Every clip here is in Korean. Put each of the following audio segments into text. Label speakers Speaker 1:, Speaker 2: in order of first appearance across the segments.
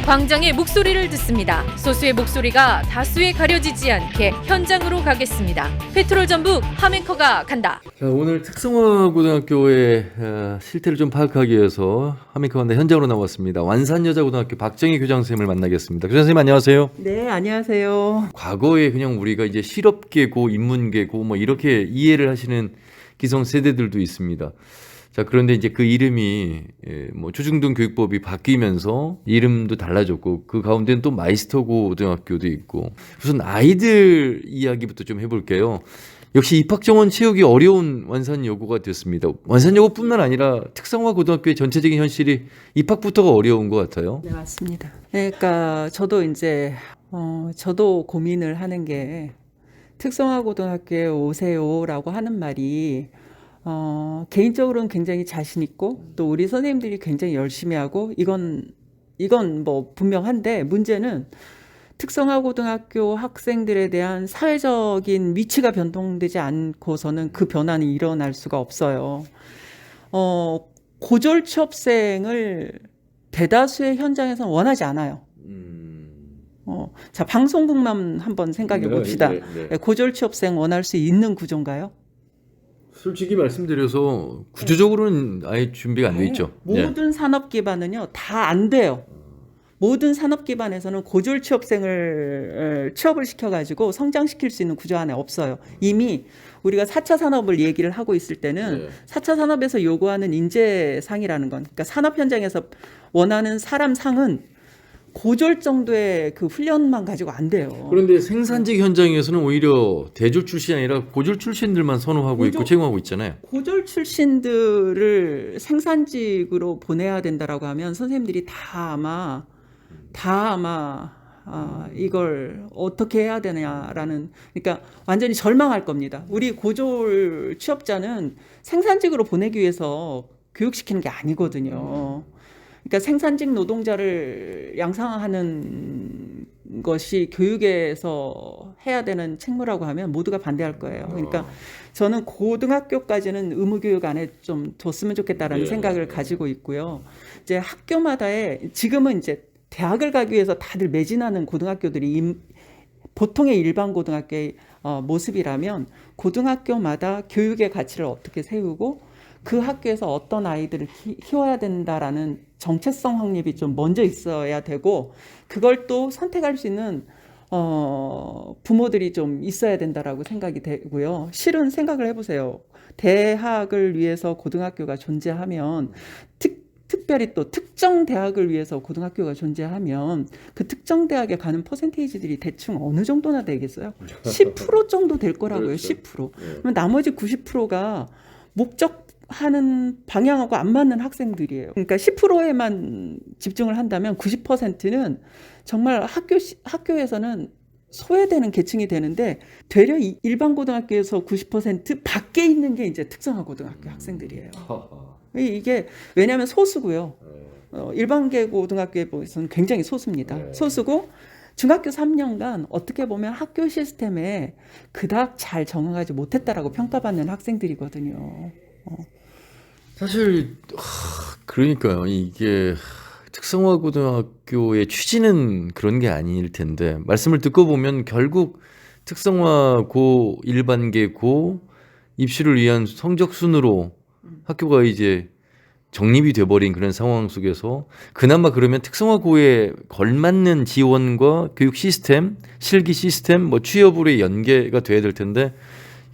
Speaker 1: 광장의 목소리를 듣습니다. 소수의 목소리가 다수에 가려지지 않게 현장으로 가겠습니다. 페트롤 전북 함앵커가 간다.
Speaker 2: 자, 오늘 특성화고등학교의 실태를 좀 파악하기 위해서 함앵커가 간다 현장으로 나왔습니다. 완산여자고등학교 박정희 교장선생님을 만나겠습니다. 교장선생님 안녕하세요.
Speaker 3: 네, 안녕하세요.
Speaker 2: 과거에 그냥 우리가 이제 실업계고 인문계고 뭐 이렇게 이해를 하시는 기성세대들도 있습니다. 자, 그런데 이제 그 이름이 뭐 초중등 교육법이 바뀌면서 이름도 달라졌고 그 가운데는 또 마이스터 고등학교도 있고 우선 아이들 이야기부터 좀 해볼게요. 역시 입학 정원 채우기 어려운 완산 여고가 됐습니다. 완산 여고뿐만 아니라 특성화 고등학교의 전체적인 현실이 입학부터가 어려운 것 같아요.
Speaker 3: 네, 맞습니다. 그러니까 저도 이제 저도 고민을 하는 게 특성화 고등학교에 오세요라고 하는 말이 개인적으로는 굉장히 자신 있고 또 우리 선생님들이 굉장히 열심히 하고 이건 뭐 분명한데 문제는 특성화 고등학교 학생들에 대한 사회적인 위치가 변동되지 않고서는 그 변화는 일어날 수가 없어요. 고졸 취업생을 대다수의 현장에서는 원하지 않아요. 자, 방송국만 한번 생각해 봅시다.
Speaker 2: 네.
Speaker 3: 고졸 취업생 원할 수 있는 구조인가요?
Speaker 2: 솔직히 말씀드려서 구조적으로는 아예 준비가 안 돼 있죠.
Speaker 3: 모든 산업 기반은요 다 안 돼요. 모든 산업 기반에서는 고졸 취업생을 취업을 시켜가지고 성장시킬 수 있는 구조 안에 없어요. 이미 우리가 4차 산업을 얘기를 하고 있을 때는 4차 산업에서 요구하는 인재상이라는 건, 그러니까 산업 현장에서 원하는 사람 상은 고졸 정도의 그 훈련만 가지고 안 돼요.
Speaker 2: 그런데 생산직 현장에서는 오히려 대졸 출신이 아니라 고졸 출신들만 선호하고 있고 채용하고 있잖아요.
Speaker 3: 고졸 출신들을 생산직으로 보내야 된다라고 하면 선생님들이 다 아마 이걸 어떻게 해야 되냐라는, 그러니까 완전히 절망할 겁니다. 우리 고졸 취업자는 생산직으로 보내기 위해서 교육시키는 게 아니거든요. 그러니까 생산직 노동자를 양성하는 것이 교육에서 해야 되는 책무라고 하면 모두가 반대할 거예요. 그러니까 저는 고등학교까지는 의무교육 안에 좀 뒀으면 좋겠다라는 생각을 가지고 있고요. 이제 학교마다의 지금은 이제 대학을 가기 위해서 다들 매진하는 고등학교들이 보통의 일반 고등학교의 모습이라면 고등학교마다 교육의 가치를 어떻게 세우고 그 학교에서 어떤 아이들을 키워야 된다라는 정체성 확립이 좀 먼저 있어야 되고 그걸 또 선택할 수 있는 부모들이 좀 있어야 된다라고 생각이 되고요. 실은 생각을 해보세요. 대학을 위해서 고등학교가 존재하면 특별히 또 특정 대학을 위해서 고등학교가 존재하면 그 특정 대학에 가는 퍼센테이지들이 대충 어느 정도나 되겠어요? 10% 정도 될 거라고요.
Speaker 2: 그렇죠.
Speaker 3: 10%. 그럼 나머지 90%가 목적하는 방향하고 안 맞는 학생들이에요. 그러니까 10%에만 집중을 한다면 90%는 정말 학교에서는 소외되는 계층이 되는데 되려 일반 고등학교에서 90% 밖에 있는 게 이제 특성화 고등학교 학생들이에요. 이게 왜냐하면 소수고요. 일반계 고등학교에서는 굉장히 소수입니다. 소수고 중학교 3년간 어떻게 보면 학교 시스템에 그닥 잘 적응하지 못했다라고 평가받는 학생들이거든요.
Speaker 2: 사실 그러니까요. 이게 특성화 고등학교의 취지는 그런 게 아닐 텐데 말씀을 듣고 보면 결국 특성화 고 일반계 고 입시를 위한 성적 순으로 학교가 이제 정립이 돼버린 그런 상황 속에서 그나마 그러면 특성화고에 걸맞는 지원과 교육 시스템, 실기 시스템, 뭐 취업으로의 연계가 돼야 될 텐데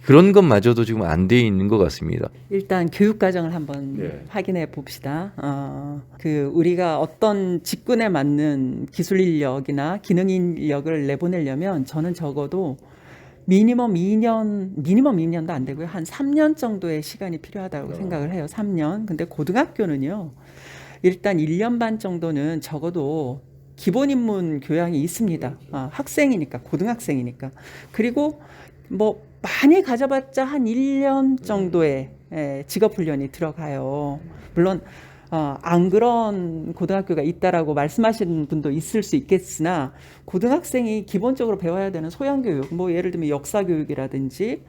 Speaker 2: 그런 것마저도 지금 안 돼 있는 것 같습니다.
Speaker 3: 일단 교육 과정을 한번 확인해 봅시다. 우리가 어떤 직군에 맞는 기술 인력이나 기능 인력을 내보내려면 저는 적어도 미니멈 2년도 안 되고요. 한 3년 정도의 시간이 필요하다고 생각을 해요. 3년. 근데 고등학교는요. 일단 1년 반 정도는 적어도 기본 인문 교양이 있습니다. 학생이니까, 고등학생이니까. 그리고 뭐 많이 가져봤자 한 1년 정도의 직업 훈련이 들어가요. 물론 안 그런 고등학교가 있다라고 말씀하시는 분도 있을 수 있겠으나 고등학생이 기본적으로 배워야 되는 소양 교육, 뭐 예를 들면 역사 교육이라든지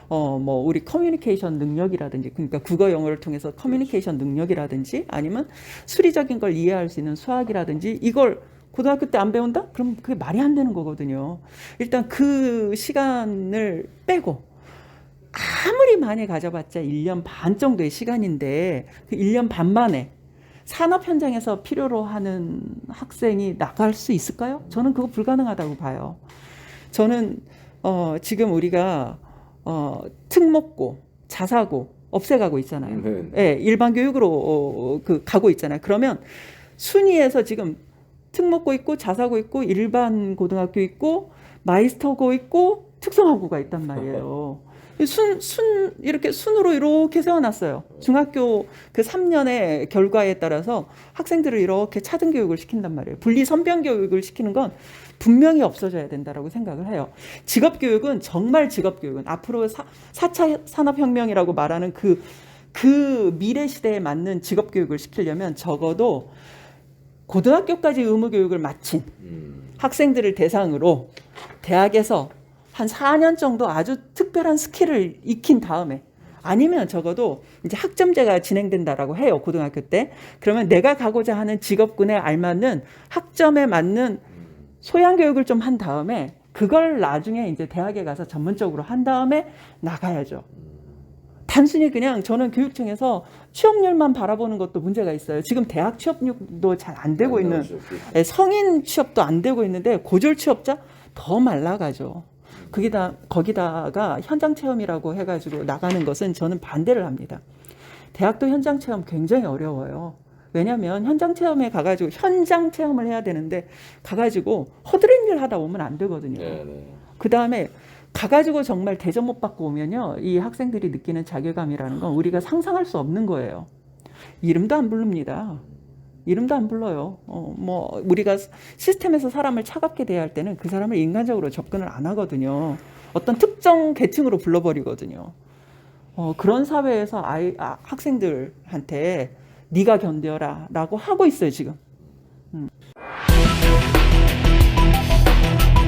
Speaker 3: 뭐 우리 커뮤니케이션 능력이라든지, 그러니까 국어 영어를 통해서 커뮤니케이션 능력이라든지 아니면 수리적인 걸 이해할 수 있는 수학이라든지 이걸 고등학교 때 안 배운다? 그럼 그게 말이 안 되는 거거든요. 일단 그 시간을 빼고 아무리 많이 가져봤자 1년 반 정도의 시간인데 그 1년 반 만에 산업 현장에서 필요로 하는 학생이 나갈 수 있을까요? 저는 그거 불가능하다고 봐요. 저는 지금 우리가 특목고, 자사고 없애가고 있잖아요.
Speaker 2: 네.
Speaker 3: 예, 일반 교육으로 가고 있잖아요. 그러면 순위에서 지금 특목고 있고 자사고 있고 일반 고등학교 있고 마이스터고 있고 특성화고가 있단 말이에요. 이렇게 순으로 이렇게 세워놨어요. 중학교 그 3년의 결과에 따라서 학생들을 이렇게 차등 교육을 시킨단 말이에요. 분리 선별 교육을 시키는 건 분명히 없어져야 된다라고 생각을 해요. 직업 교육은 정말 직업 교육은 앞으로 4차 산업혁명이라고 말하는 그 미래 시대에 맞는 직업 교육을 시키려면 적어도 고등학교까지 의무 교육을 마친 학생들을 대상으로 대학에서 한 4년 정도 아주 특별한 스킬을 익힌 다음에 아니면 적어도 이제 학점제가 진행된다라고 해요. 고등학교 때. 그러면 내가 가고자 하는 직업군에 알맞는 학점에 맞는 소양 교육을 좀 한 다음에 그걸 나중에 이제 대학에 가서 전문적으로 한 다음에 나가야죠. 단순히 그냥 저는 교육청에서 취업률만 바라보는 것도 문제가 있어요. 지금 대학 취업률도 잘 안 되고 있는, 성인 취업도 안 되고 있는데 고졸 취업자 더 말라가죠. 거기다가 현장 체험이라고 해가지고 나가는 것은 저는 반대를 합니다. 대학도 현장 체험 굉장히 어려워요. 왜냐하면 현장 체험에 가가지고 현장 체험을 해야 되는데 가가지고 허드렛 일 하다 오면 안 되거든요. 그 다음에 가가지고 정말 대접 못 받고 오면요, 이 학생들이 느끼는 자괴감이라는 건 우리가 상상할 수 없는 거예요. 이름도 안 부릅니다. 이름도 안 불러요. 우리가 시스템에서 사람을 차갑게 대할 때는 그 사람을 인간적으로 접근을 안 하거든요. 어떤 특정 계층으로 불러버리거든요. 그런 사회에서 학생들한테 네가 견뎌라 라고 하고 있어요, 지금.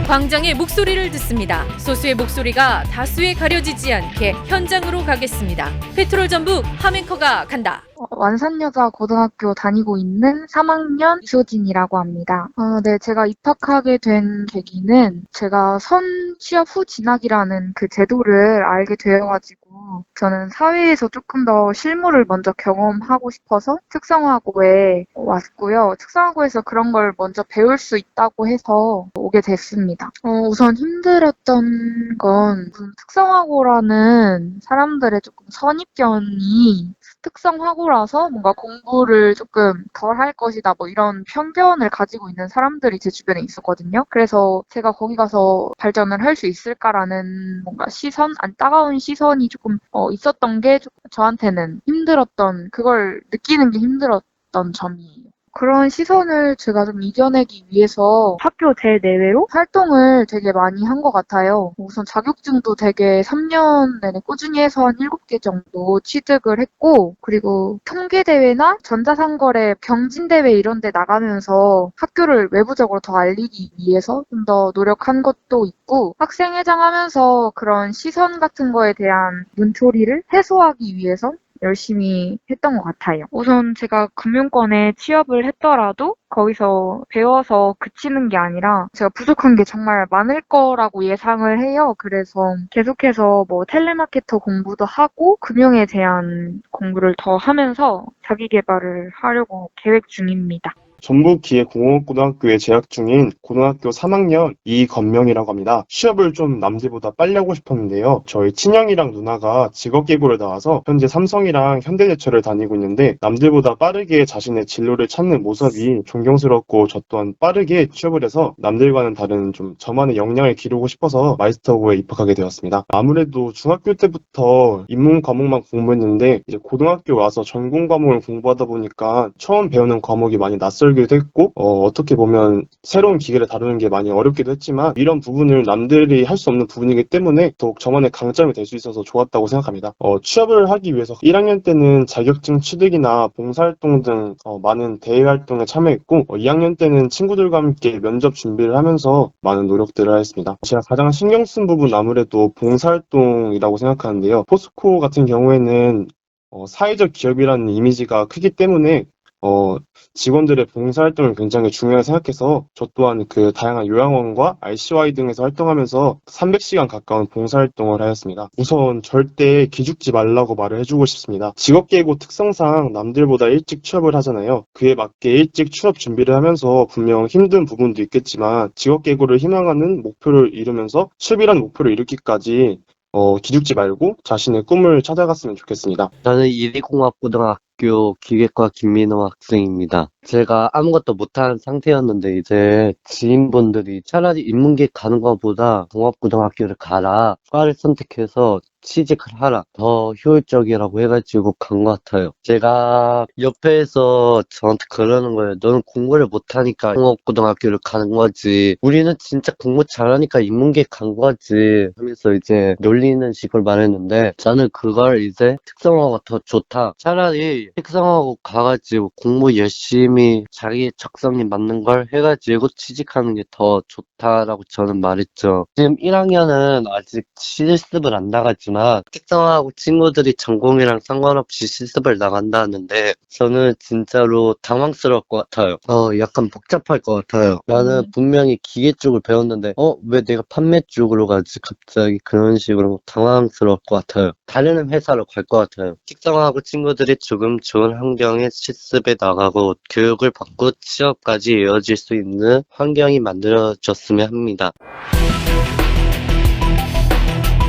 Speaker 1: 광장의 목소리를 듣습니다. 소수의 목소리가 다수에 가려지지 않게 현장으로 가겠습니다. 페트롤 전북 함앵커가 간다.
Speaker 4: 완산여자 고등학교 다니고 있는 3학년 이소진이라고 합니다. 네, 제가 입학하게 된 계기는 제가 취업 후 진학이라는 그 제도를 알게 되어가지고 저는 사회에서 조금 더 실무를 먼저 경험하고 싶어서 특성화고에 왔고요. 특성화고에서 그런 걸 먼저 배울 수 있다고 해서 오게 됐습니다. 우선 힘들었던 건 특성화고라는 사람들의 조금 선입견이 특성화고라서 뭔가 공부를 조금 덜 할 것이다 뭐 이런 편견을 가지고 있는 사람들이 제 주변에 있었거든요. 그래서 제가 거기 가서 발전을 할 수 있을까라는 뭔가 따가운 시선이 조금 있었던 게 저한테는 힘들었던, 그걸 느끼는 게 힘들었던 점이에요. 그런 시선을 제가 좀 이겨내기 위해서 학교 대내외로 활동을 되게 많이 한 것 같아요. 우선 자격증도 되게 3년 내내 꾸준히 해서 한 7개 정도 취득을 했고, 그리고 통계대회나 전자상거래 경진대회 이런 데 나가면서 학교를 외부적으로 더 알리기 위해서 좀 더 노력한 것도 있고, 학생회장 하면서 그런 시선 같은 거에 대한 문초리를 해소하기 위해서 열심히 했던 것 같아요. 우선 제가 금융권에 취업을 했더라도 거기서 배워서 그치는 게 아니라 제가 부족한 게 정말 많을 거라고 예상을 해요. 그래서 계속해서 텔레마케터 공부도 하고 금융에 대한 공부를 더 하면서 자기 개발을 하려고 계획 중입니다.
Speaker 5: 전북기계공업고등학교에 재학 중인 고등학교 3학년 이건명이라고 합니다. 취업을 좀 남들보다 빨리 하고 싶었는데요. 저희 친형이랑 누나가 직업계고를 나와서 현재 삼성이랑 현대제철을 다니고 있는데 남들보다 빠르게 자신의 진로를 찾는 모습이 존경스럽고 저 또한 빠르게 취업을 해서 남들과는 다른 좀 저만의 역량을 기르고 싶어서 마이스터고에 입학하게 되었습니다. 아무래도 중학교 때부터 인문 과목만 공부했는데 이제 고등학교 와서 전공 과목을 공부하다 보니까 처음 배우는 과목이 많이 낯설기도 했고 어떻게 보면 새로운 기계를 다루는 게 많이 어렵기도 했지만 이런 부분을 남들이 할 수 없는 부분이기 때문에 더욱 저만의 강점이 될 수 있어서 좋았다고 생각합니다. 취업을 하기 위해서 1학년 때는 자격증 취득이나 봉사활동 등 많은 대외활동에 참여했고 2학년 때는 친구들과 함께 면접 준비를 하면서 많은 노력들을 했습니다. 제가 가장 신경 쓴 부분 아무래도 봉사활동이라고 생각하는데요. 포스코 같은 경우에는 사회적 기업이라는 이미지가 크기 때문에 직원들의 봉사활동을 굉장히 중요하게 생각해서 저 또한 그 다양한 요양원과 RCY 등에서 활동하면서 300시간 가까운 봉사활동을 하였습니다. 우선 절대 기죽지 말라고 말을 해주고 싶습니다. 직업계고 특성상 남들보다 일찍 취업을 하잖아요. 그에 맞게 일찍 취업 준비를 하면서 분명 힘든 부분도 있겠지만 직업계고를 희망하는 목표를 이루면서 취업이라는 목표를 이루기까지 기죽지 말고 자신의 꿈을 찾아갔으면 좋겠습니다.
Speaker 6: 저는 이리공학고등학교 기계과 김민호 학생입니다. 제가 아무것도 못한 상태였는데 이제 지인분들이 차라리 인문계 가는 것보다 공업고등학교를 가라, 과를 선택해서 취직을 하라, 더 효율적이라고 해가지고 간 것 같아요. 제가 옆에서 저한테 그러는 거예요. 너는 공부를 못하니까 공업고등학교를 가는 거지. 우리는 진짜 공부 잘하니까 인문계 간 거지. 하면서 이제 놀리는 식으로 말했는데 저는 그걸 이제 특성화가 더 좋다. 차라리 특성화고 가가지고 공부 열심히 자기 적성에 맞는 걸 해가지고 취직하는 게 더 좋다라고 저는 말했죠. 지금 1학년은 아직 실습을 안 나갔지만 특성화고 친구들이 전공이랑 상관없이 실습을 나간다는데 저는 진짜로 당황스러울 것 같아요. 약간 복잡할 것 같아요. 나는 분명히 기계 쪽을 배웠는데 왜 내가 판매 쪽으로 가지? 갑자기 그런 식으로 당황스러울 것 같아요. 다른 회사로 갈 것 같아요. 특성화고 친구들이 조금 좋은 환경에 실습에 나가고 교육을 받고 취업까지 이어질 수 있는 환경이 만들어졌으면 합니다.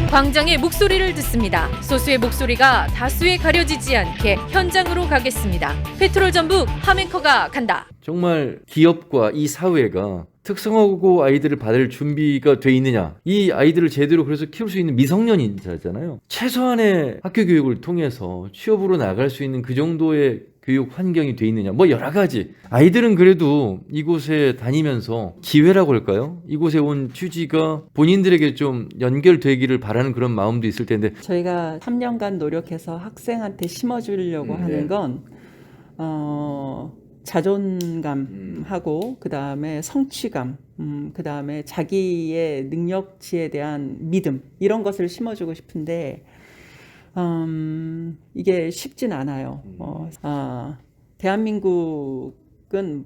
Speaker 1: 광장의 목소리를 듣습니다. 소수의 목소리가 다수에 가려지지 않게 현장으로 가겠습니다. 페트롤 전북 하멘커가 간다.
Speaker 2: 정말 기업과 이 사회가 특성화고 아이들을 받을 준비가 돼 있느냐, 이 아이들을 제대로 그래서 키울 수 있는 미성년자잖아요. 최소한의 학교 교육을 통해서 취업으로 나갈 수 있는 그 정도의 교육 환경이 돼 있느냐, 뭐 여러 가지. 아이들은 그래도 이곳에 다니면서 기회라고 할까요? 이곳에 온 취지가 본인들에게 좀 연결되기를 바라는 그런 마음도 있을 텐데,
Speaker 3: 저희가 3년간 노력해서 학생한테 심어주려고 하는 건 자존감하고 그 다음에 성취감, 그 다음에 자기의 능력치에 대한 믿음, 이런 것을 심어주고 싶은데 이게 쉽진 않아요. 대한민국은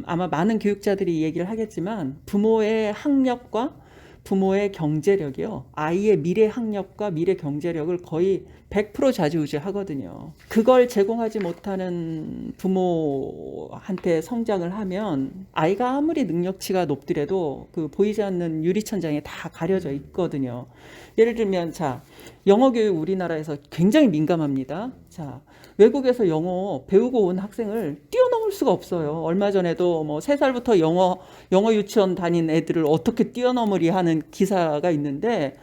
Speaker 3: 아마 많은 교육자들이 얘기를 하겠지만 부모의 학력과 부모의 경제력이요, 아이의 미래 학력과 미래 경제력을 거의 100% 좌지우지하거든요. 그걸 제공하지 못하는 부모한테 성장을 하면 아이가 아무리 능력치가 높더라도 그 보이지 않는 유리천장에 다 가려져 있거든요. 예를 들면 영어 교육 우리나라에서 굉장히 민감합니다. 외국에서 영어 배우고 온 학생을 뛰어넘을 수가 없어요. 얼마 전에도 3살부터 영어 유치원 다닌 애들을 어떻게 뛰어넘으리 하는 기사가 있는데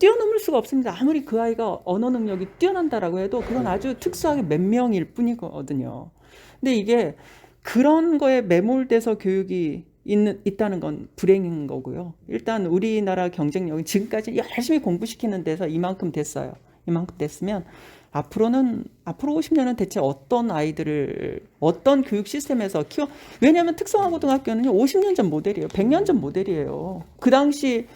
Speaker 3: 뛰어넘을 수가 없습니다. 아무리 그 아이가 언어 능력이 뛰어난다라고 해도 그건 아주 특수하게 몇 명일 뿐이거든요. 근데 이게 그런 거에 매몰돼서 교육이 있다는 건 불행인 거고요. 일단 우리나라 경쟁력이 지금까지 열심히 공부시키는 데서 이만큼 됐어요. 이만큼 됐으면 앞으로 50년은 대체 어떤 아이들을 어떤 교육 시스템에서 왜냐하면 특성화고등학교는 50년 전 모델이에요. 100년 전 모델이에요. 그 당시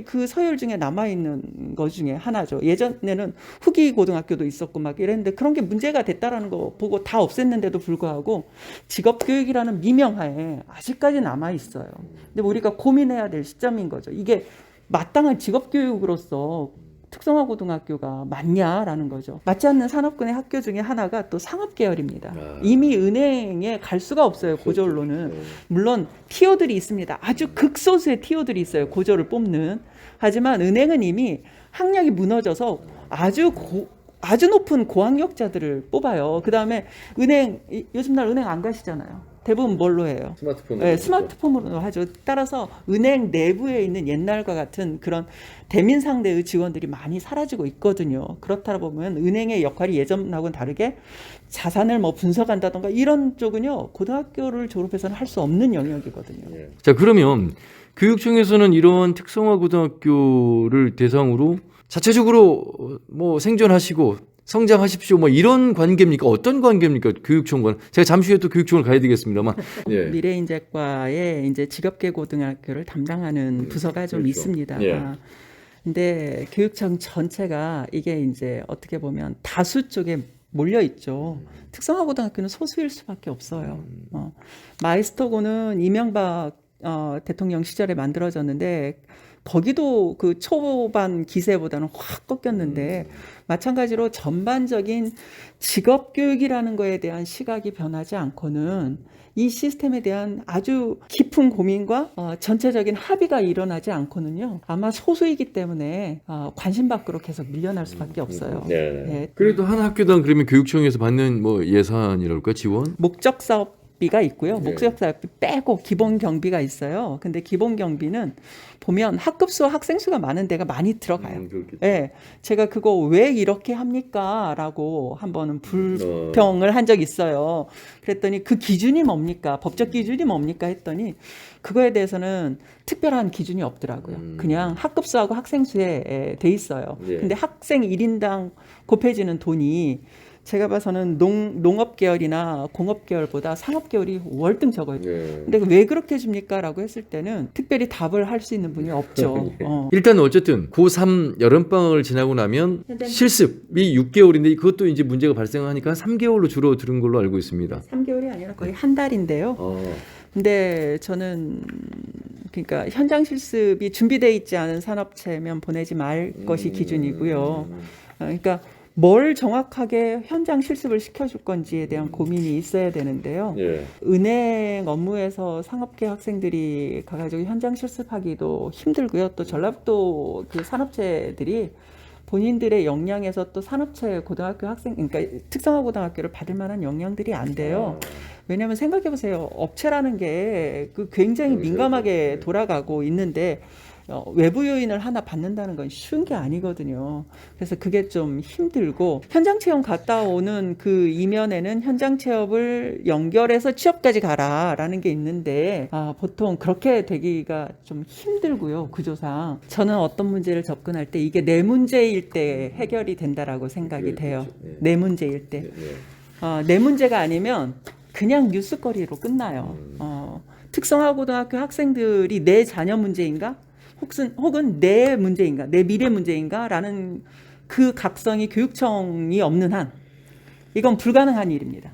Speaker 3: 그 서열 중에 남아있는 것 중에 하나죠. 예전에는 후기 고등학교도 있었고 막 이랬는데 그런 게 문제가 됐다라는 거 보고 다 없앴는데도 불구하고 직업교육이라는 미명하에 아직까지 남아있어요. 근데 우리가 고민해야 될 시점인 거죠. 이게 마땅한 직업교육으로서 특성화고등학교가 맞냐라는 거죠. 맞지 않는 산업군의 학교 중에 하나가 또 상업계열입니다. 이미 은행에 갈 수가 없어요. 고졸로는. 물론 티오들이 있습니다. 아주 극소수의 티오들이 있어요. 고졸을 뽑는. 하지만 은행은 이미 학력이 무너져서 아주 높은 고학력자들을 뽑아요. 그 다음에 요즘 날 은행 안 가시잖아요. 대부분 뭘로 해요?
Speaker 2: 스마트폰으로.
Speaker 3: 네, 스마트폰으로 하죠. 따라서 은행 내부에 있는 옛날과 같은 그런 대민 상대의 직원들이 많이 사라지고 있거든요. 그렇다 보면 은행의 역할이 예전하고는 다르게 자산을 분석한다던가 이런 쪽은요, 고등학교를 졸업해서는 할 수 없는 영역이거든요.
Speaker 2: 자, 그러면 교육청에서는 이런 특성화 고등학교를 대상으로 자체적으로 생존하시고 성장하십시오 이런 관계입니까? 어떤 관계입니까? 교육청과. 제가 잠시 후에 또 교육청을 가야 되겠습니다만.
Speaker 3: 미래인재과에 이제 직업계 고등학교를 담당하는 부서가 좀 있습니다. 근데 교육청 전체가 이게 이제 어떻게 보면 다수 쪽에 몰려 있죠. 특성화고등학교는 소수일 수밖에 없어요. 마이스터고는 이명박 대통령 시절에 만들어졌는데 거기도 그 초반 기세보다는 확 꺾였는데 마찬가지로 전반적인 직업 교육이라는 거에 대한 시각이 변하지 않고는 이 시스템에 대한 아주 깊은 고민과 전체적인 합의가 일어나지 않고는요. 아마 소수이기 때문에 관심 밖으로 계속 밀려날 수밖에 없어요.
Speaker 2: 네.
Speaker 3: 예.
Speaker 2: 그래도 한 학교당 그러면 교육청에서 받는 뭐 예산이랄까 지원?
Speaker 3: 목적 사업비가 있고요.
Speaker 2: 네.
Speaker 3: 목적 사업비 빼고 기본 경비가 있어요. 근데 기본 경비는 보면 학급 수와 학생 수가 많은 데가 많이 들어가요.
Speaker 2: 그렇겠죠.
Speaker 3: 예, 제가 그거 왜 이렇게 합니까? 라고 한 번은 불평을 한 적이 있어요. 그랬더니 그 기준이 뭡니까? 법적 기준이 뭡니까? 했더니 그거에 대해서는 특별한 기준이 없더라고요. 그냥 학급 수하고 학생 수에 돼 있어요.
Speaker 2: 예.
Speaker 3: 근데 학생 1인당 곱해지는 돈이 제가 봐서는 농업 계열이나 공업 계열보다 상업 계열이 월등 적어요.
Speaker 2: 네.
Speaker 3: 근데 왜 그렇게 줍니까? 라고 했을 때는 특별히 답을 할 수 있는 분이 없죠.
Speaker 2: 일단 어쨌든 고3 여름방학을 지나고 나면 실습이 6개월인데 그것도 이제 문제가 발생하니까 3개월로 줄어드는 걸로 알고 있습니다.
Speaker 3: 3개월이 아니라 거의 한 달인데요. 근데 저는 그러니까 현장 실습이 준비되어 있지 않은 산업체면 보내지 말 것이 기준이고요. 그러니까 뭘 정확하게 현장 실습을 시켜줄 건지에 대한 고민이 있어야 되는데요.
Speaker 2: 예.
Speaker 3: 은행 업무에서 상업계 학생들이 가가지고 현장 실습하기도 힘들고요. 또 전라북도 그 산업체들이 본인들의 역량에서 또 산업체 고등학교 학생, 그러니까 특성화 고등학교를 받을 만한 역량들이 안 돼요. 왜냐하면 생각해보세요. 업체라는 게 그 굉장히 민감하게 돌아가고 있는데 외부 요인을 하나 받는다는 건 쉬운 게 아니거든요. 그래서 그게 좀 힘들고 현장 체험 갔다 오는 그 이면에는 현장 체험을 연결해서 취업까지 가라라는 게 있는데 보통 그렇게 되기가 좀 힘들고요. 구조상 저는 어떤 문제를 접근할 때 이게 내 문제일 때 해결이 된다라고 생각이 돼요. 내 문제일 때. 내 문제가 아니면 그냥 뉴스거리로 끝나요. 특성화 고등학교 학생들이 내 자녀 문제인가? 혹은 내 문제인가, 내 미래 문제인가? 라는 그 각성이 교육청이 없는 한, 이건 불가능한 일입니다.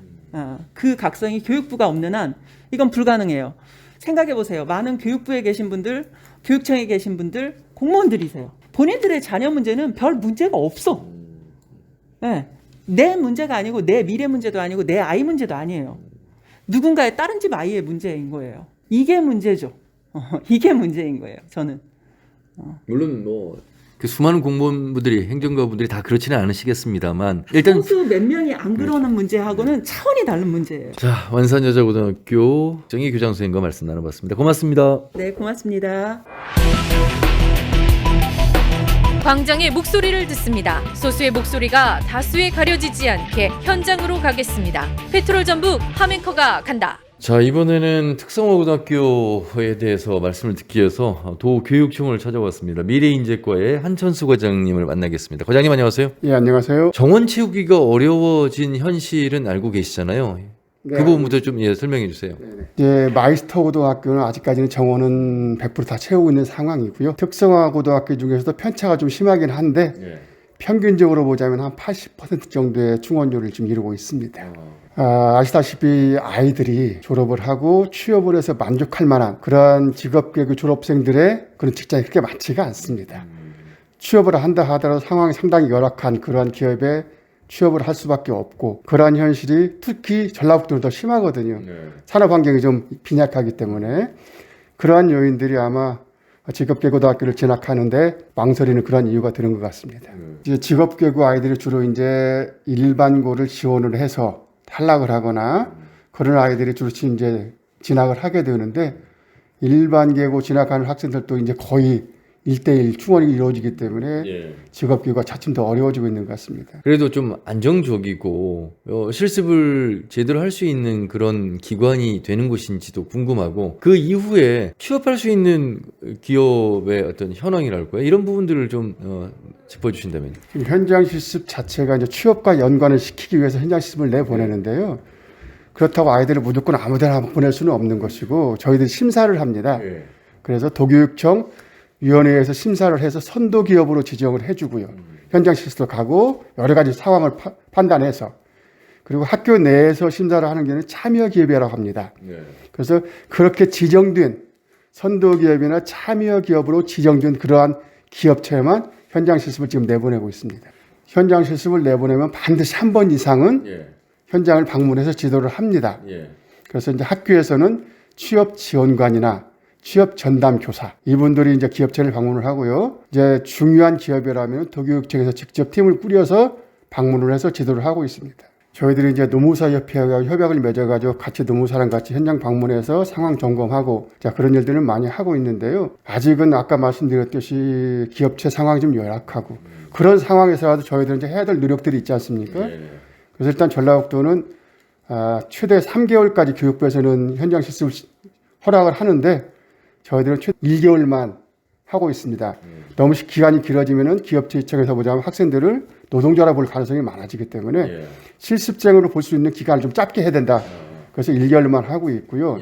Speaker 3: 그 각성이 교육부가 없는 한, 이건 불가능해요. 생각해 보세요. 많은 교육부에 계신 분들, 교육청에 계신 분들, 공무원들이세요. 본인들의 자녀 문제는 별 문제가 없어. 네. 내 문제가 아니고, 내 미래 문제도 아니고, 내 아이 문제도 아니에요. 누군가의 다른 집 아이의 문제인 거예요. 이게 문제죠. 이게 문제인 거예요, 저는.
Speaker 2: 물론 뭐 그 수많은 공무원분들이 행정가분들이 다 그렇지는 않으시겠습니다만 일단
Speaker 3: 소수 몇 명이 안 그러는 문제하고는 차원이 다른 문제예요.
Speaker 2: 자 완산여자고등학교 정희 교장 선생님과 말씀 나눠봤습니다. 고맙습니다.
Speaker 3: 네, 고맙습니다.
Speaker 1: 광장의 목소리를 듣습니다. 소수의 목소리가 다수에 가려지지 않게 현장으로 가겠습니다. 페트롤 전북 함앵커가 간다.
Speaker 2: 자 이번에는 특성화고등학교에 대해서 말씀을 듣기 위해서 도교육청을 찾아왔습니다. 미래인재과의 한천수 과장님을 만나겠습니다. 과장님 안녕하세요.
Speaker 7: 예, 안녕하세요.
Speaker 2: 정원 채우기가 어려워진 현실은 알고 계시잖아요.
Speaker 7: 네.
Speaker 2: 그 부분부터 좀 설명해 주세요.
Speaker 7: 예, 마이스터 고등학교는 아직까지는 정원은 100% 다 채우고 있는 상황이고요. 특성화 고등학교 중에서도 편차가 좀 심하긴 한데 평균적으로 보자면 한 80% 정도의 충원율을 지금 이루고 있습니다. 아시다시피 아이들이 졸업을 하고 취업을 해서 만족할 만한 그러한 직업계급 졸업생들의 그런 직장이 그렇게 많지가 않습니다. 취업을 한다 하더라도 상황이 상당히 열악한 그러한 기업에 취업을 할 수밖에 없고 그러한 현실이 특히 전라북도는 더 심하거든요. 산업 환경이 좀 빈약하기 때문에 그러한 요인들이 아마 직업계고등학교를 진학하는데 망설이는 그런 이유가 되는 것 같습니다. 이제 직업계고 아이들이 주로 이제 일반고를 지원을 해서 탈락을 하거나 그런 아이들이 주로 이제 진학을 하게 되는데 일반계고 진학하는 학생들도 이제 거의 1대1 충원이 이루어지기 때문에 직업교육가 차츰 더 어려워지고 있는 것 같습니다.
Speaker 2: 그래도 좀 안정적이고 실습을 제대로 할 수 있는 그런 기관이 되는 곳인지도 궁금하고 그 이후에 취업할 수 있는 기업의 어떤 현황이랄까요? 이런 부분들을 좀 짚어주신다면요.
Speaker 7: 지금 현장 실습 자체가 이제 취업과 연관을 시키기 위해서 현장 실습을 내보내는데요. 그렇다고 아이들을 무조건 아무데나 보낼 수는 없는 것이고 저희들이 심사를 합니다. 그래서 도교육청 위원회에서 심사를 해서 선도 기업으로 지정을 해주고요. 현장 실습도 가고 여러 가지 상황을 판단해서 그리고 학교 내에서 심사를 하는 게 참여기업이라고 합니다.
Speaker 2: 네.
Speaker 7: 그래서 그렇게 지정된 선도기업이나 참여기업으로 지정된 그러한 기업체만 현장 실습을 지금 내보내고 있습니다. 현장 실습을 내보내면 반드시 한 번 이상은
Speaker 2: 예.
Speaker 7: 현장을 방문해서 지도를 합니다.
Speaker 2: 예.
Speaker 7: 그래서 이제 학교에서는 취업 지원관이나 취업 전담 교사 이분들이 이제 기업체를 방문을 하고요. 이제 중요한 기업이라면 도교육청에서 직접 팀을 꾸려서 방문을 해서 지도를 하고 있습니다. 저희들이 이제 노무사협회와 협약을 맺어가지고 같이 노무사랑 같이 현장 방문해서 상황 점검하고 자 그런 일들을 많이 하고 있는데요. 아직은 아까 말씀드렸듯이 기업체 상황이 좀 열악하고 그런 상황에서라도 저희들은 이제 해야 될 노력들이 있지 않습니까? 그래서 일단 전라북도는 최대 3개월까지 교육부에서는 현장 실습을 허락을 하는데 저희들은 최대 1개월만 하고 있습니다. 너무 기간이 길어지면은 기업체 입장에서 보자면 학생들을 노동자라 볼 가능성이 많아지기 때문에 실습생으로 볼 수 있는 기간을 좀 짧게 해야 된다. 그래서 1개월만 하고 있고요.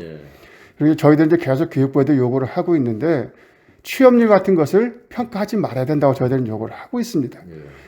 Speaker 7: 그리고 저희들은 이제 계속 교육부에도 요구를 하고 있는데 취업률 같은 것을 평가하지 말아야 된다고 저희들은 요구를 하고 있습니다.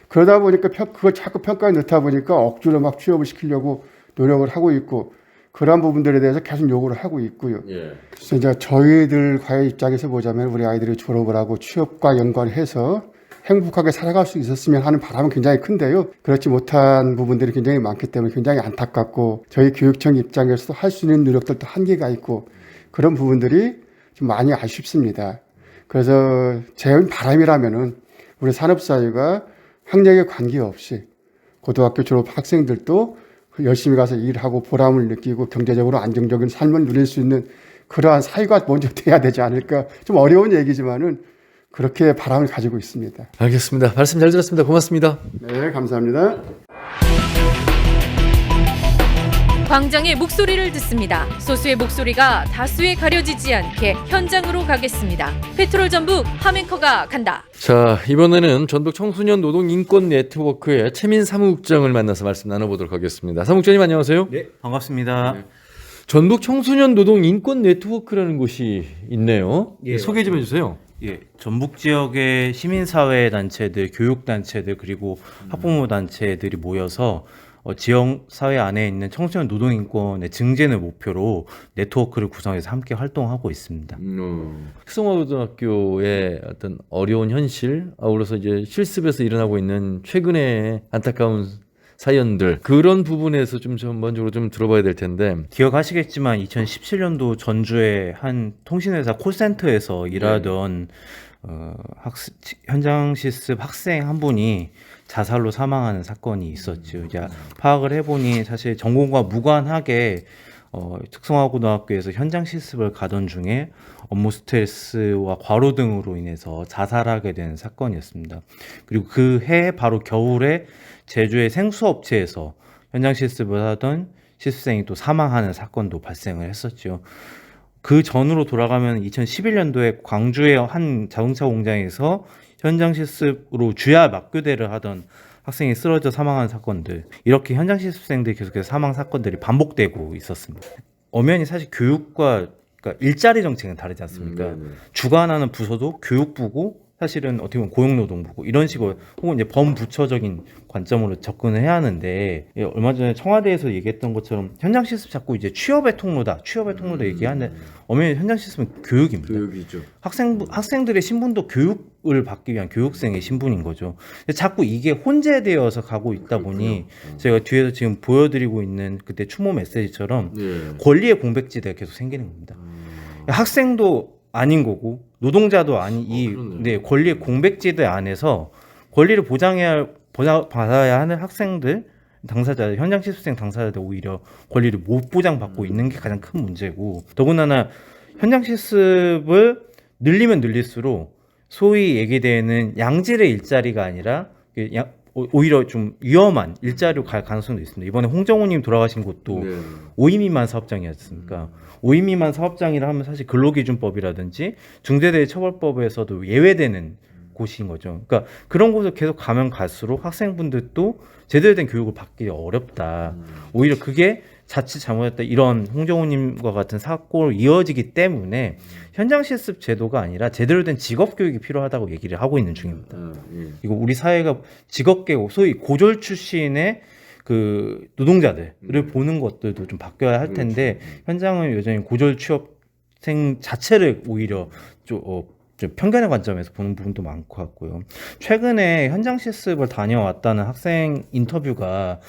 Speaker 7: 그러다 보니까 그걸 자꾸 평가에 넣다 보니까 억지로 막 취업을 시키려고 노력을 하고 있고 그러한 부분들에 대해서 계속 요구를 하고 있고요. 그래서 이제 저희들과의 입장에서 보자면 우리 아이들이 졸업을 하고 취업과 연관해서 행복하게 살아갈 수 있었으면 하는 바람은 굉장히 큰데요. 그렇지 못한 부분들이 굉장히 많기 때문에 굉장히 안타깝고 저희 교육청 입장에서도 할 수 있는 노력들도 한계가 있고 그런 부분들이 좀 많이 아쉽습니다. 그래서 제 바람이라면은 우리 산업사회가 학력에 관계없이 고등학교 졸업 학생들도 열심히 가서 일하고 보람을 느끼고 경제적으로 안정적인 삶을 누릴 수 있는 그러한 사회가 먼저 돼야 되지 않을까. 좀 어려운 얘기지만은 그렇게 바람을 가지고 있습니다.
Speaker 2: 알겠습니다. 말씀 잘 들었습니다. 고맙습니다.
Speaker 7: 네, 감사합니다.
Speaker 1: 광장의 목소리를 듣습니다. 소수의 목소리가 다수에 가려지지 않게 현장으로 가겠습니다. 페트롤 전북 함앵커가 간다.
Speaker 2: 자, 이번에는 전북 청소년 노동 인권 네트워크의 최민 사무국장을 만나서 말씀 나눠보도록 하겠습니다. 사무국장님 안녕하세요.
Speaker 8: 네, 반갑습니다.
Speaker 2: 전북 청소년 노동 인권 네트워크라는 곳이 있네요.
Speaker 8: 예,
Speaker 2: 소개 좀 해주세요.
Speaker 8: 예, 전북 지역의 시민사회 단체들, 교육단체들 그리고 학부모 단체들이 모여서 지역 사회 안에 있는 청소년 노동 인권의 증진을 목표로 네트워크를 구성해서 함께 활동하고 있습니다.
Speaker 2: 특성화고등학교의 어떤 어려운 현실, 아울러서 이제 실습에서 일어나고 있는 최근의 안타까운 사연들 그런 부분에서 좀 전반적으로 좀 들어봐야 될 텐데
Speaker 8: 기억하시겠지만 2017년도 전주의 한 통신회사 콜센터에서 일하던 현장 실습 학생 한 분이 자살로 사망하는 사건이 있었죠. 이제 파악을 해보니 사실 전공과 무관하게 특성화고등학교에서 현장 실습을 가던 중에 업무 스트레스와 과로 등으로 인해서 자살하게 된 사건이었습니다. 그리고 그 해 바로 겨울에 제주의 생수업체에서 현장 실습을 하던 실습생이 또 사망하는 사건도 발생을 했었죠. 그 전으로 돌아가면 2011년도에 광주의 한 자동차 공장에서 현장 실습으로 주야 막교대를 하던 학생이 쓰러져 사망한 사건들, 이렇게 현장 실습생들이 계속해서 사망 사건들이 반복되고 있었습니다. 엄연히 사실 교육과 그러니까 일자리 정책은 다르지 않습니까? 주관하는 부서도 교육부고 사실은 어떻게 보면 고용노동부고 이런 식으로 혹은 이제 범부처적인 관점으로 접근을 해야 하는데 얼마 전에 청와대에서 얘기했던 것처럼 현장 실습 자꾸 이제 취업의 통로다 얘기하는데 엄연히 현장 실습은 교육입니다.
Speaker 2: 교육이죠.
Speaker 8: 학생들의 신분도 교육을 받기 위한 교육생의 신분인 거죠. 근데 자꾸 이게 혼재되어서 가고 있다 보니 제가 뒤에서 지금 보여드리고 있는 그때 추모 메시지처럼 권리의 공백지대가 계속 생기는 겁니다. 학생도 아닌 거고 노동자도 아닌 이 권리의 공백지대 안에서 권리를 받아야 하는 학생들, 당사자, 현장 실습생 당사자들 오히려 권리를 못 보장받고 있는 게 가장 큰 문제고, 더군다나 현장 실습을 늘리면 늘릴수록 소위 얘기되는 양질의 일자리가 아니라 오히려 좀 위험한 일자리로 갈 가능성도 있습니다. 이번에 홍정우님 돌아가신 곳도 5인 미만 사업장이었습니까? 5인 미만 사업장이라 하면 사실 근로기준법이라든지 중대재해처벌법에서도 예외되는 곳인 거죠. 그러니까 그런 곳을 계속 가면 갈수록 학생분들도 제대로 된 교육을 받기 어렵다. 오히려 그게 자칫 잘못했다 이런 홍정우님과 같은 사고로 이어지기 때문에 현장 실습 제도가 아니라 제대로 된 직업 교육이 필요하다고 얘기를 하고 있는 중입니다. 이거 우리 사회가 직업계고 소위 고졸 출신의 그 노동자들을 보는 것들도 좀 바뀌어야 할 텐데 현장은 여전히 고졸 취업생 자체를 오히려 좀 편견의 관점에서 보는 부분도 많고 같고요. 최근에 현장 실습을 다녀왔다는 학생 인터뷰가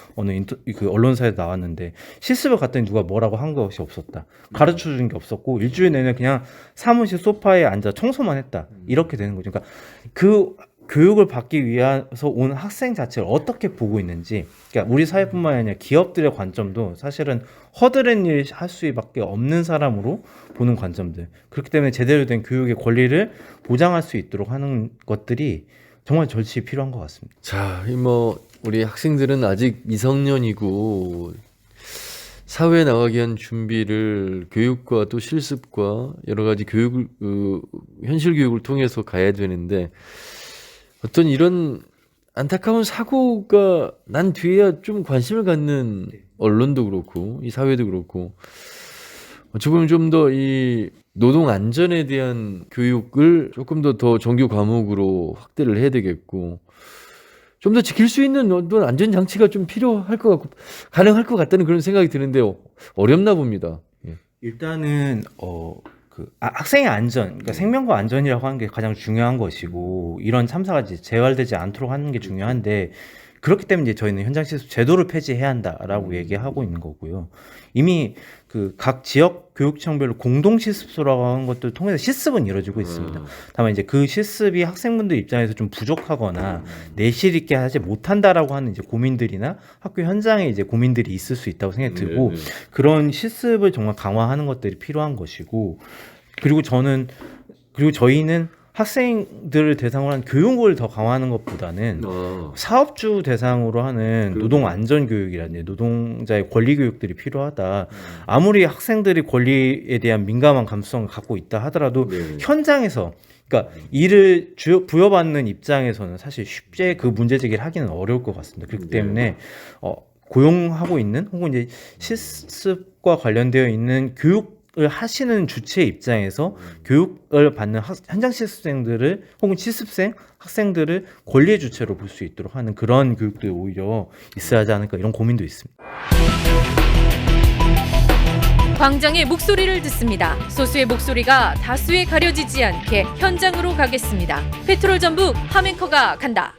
Speaker 8: 그 언론사에 나왔는데 실습을 갔더니 누가 뭐라고 한 것이 없었다. 가르쳐 준 게 없었고 일주일 내내 그냥 사무실 소파에 앉아 청소만 했다. 이렇게 되는 거죠. 그러니까 그 교육을 받기 위해서 온 학생 자체를 어떻게 보고 있는지, 그러니까 우리 사회뿐만 아니라 기업들의 관점도 사실은 허드렛 일 할 수밖에 없는 사람으로 보는 관점들. 그렇기 때문에 제대로 된 교육의 권리를 보장할 수 있도록 하는 것들이 정말 절실히 필요한 것 같습니다.
Speaker 2: 자, 우리 학생들은 아직 미성년이고 사회에 나가기 위한 준비를 교육과 또 실습과 여러 가지 현실 교육을 통해서 가야 되는데 어떤 이런 안타까운 사고가 난 뒤에야 좀 관심을 갖는 언론도 그렇고 이 사회도 그렇고 어찌 보면 좀 더 이 노동 안전에 대한 교육을 조금 더 정규 과목으로 확대를 해야 되겠고 좀 더 지킬 수 있는 어떤 안전 장치가 좀 필요할 것 같고 가능할 것 같다는 그런 생각이 드는데 어렵나 봅니다. 예.
Speaker 8: 일단은 학생의 안전, 그러니까 생명과 안전이라고 하는 게 가장 중요한 것이고 이런 참사가 이제 재발되지 않도록 하는 게 중요한데 그렇기 때문에 이제 저희는 현장 실습 제도를 폐지해야 한다라고 얘기하고 있는 거고요. 이미 그 각 지역 교육청별로 공동 실습소라고 하는 것들 통해서 실습은 이루어지고 있습니다. 다만 이제 그 실습이 학생분들 입장에서 좀 부족하거나 내실 있게 하지 못한다라고 하는 이제 고민들이나 학교 현장에 이제 고민들이 있을 수 있다고 생각이 들고 그런 실습을 정말 강화하는 것들이 필요한 것이고 그리고 저희는 학생들을 대상으로 한 교육을 더 강화하는 것보다는 사업주 대상으로 하는 노동 안전 교육이라든지 노동자의 권리 교육들이 필요하다. 아무리 학생들이 권리에 대한 민감한 감수성을 갖고 있다 하더라도 현장에서 그러니까 일을 부여받는 입장에서는 사실 쉽게 그 문제 제기를 하기는 어려울 것 같습니다. 그렇기 때문에 고용하고 있는 혹은 이제 실습과 관련되어 있는 교육을 하시는 주체 입장에서 교육을 받는 현장 실습생들을 혹은 실습생 학생들을 권리의 주체로 볼 수 있도록 하는 그런 교육들이 오히려 있어야 하지 않을까 이런 고민도 있습니다.
Speaker 1: 광장의 목소리를 듣습니다. 소수의 목소리가 다수에 가려지지 않게 현장으로 가겠습니다. 페트롤 전북 함앵커가 간다.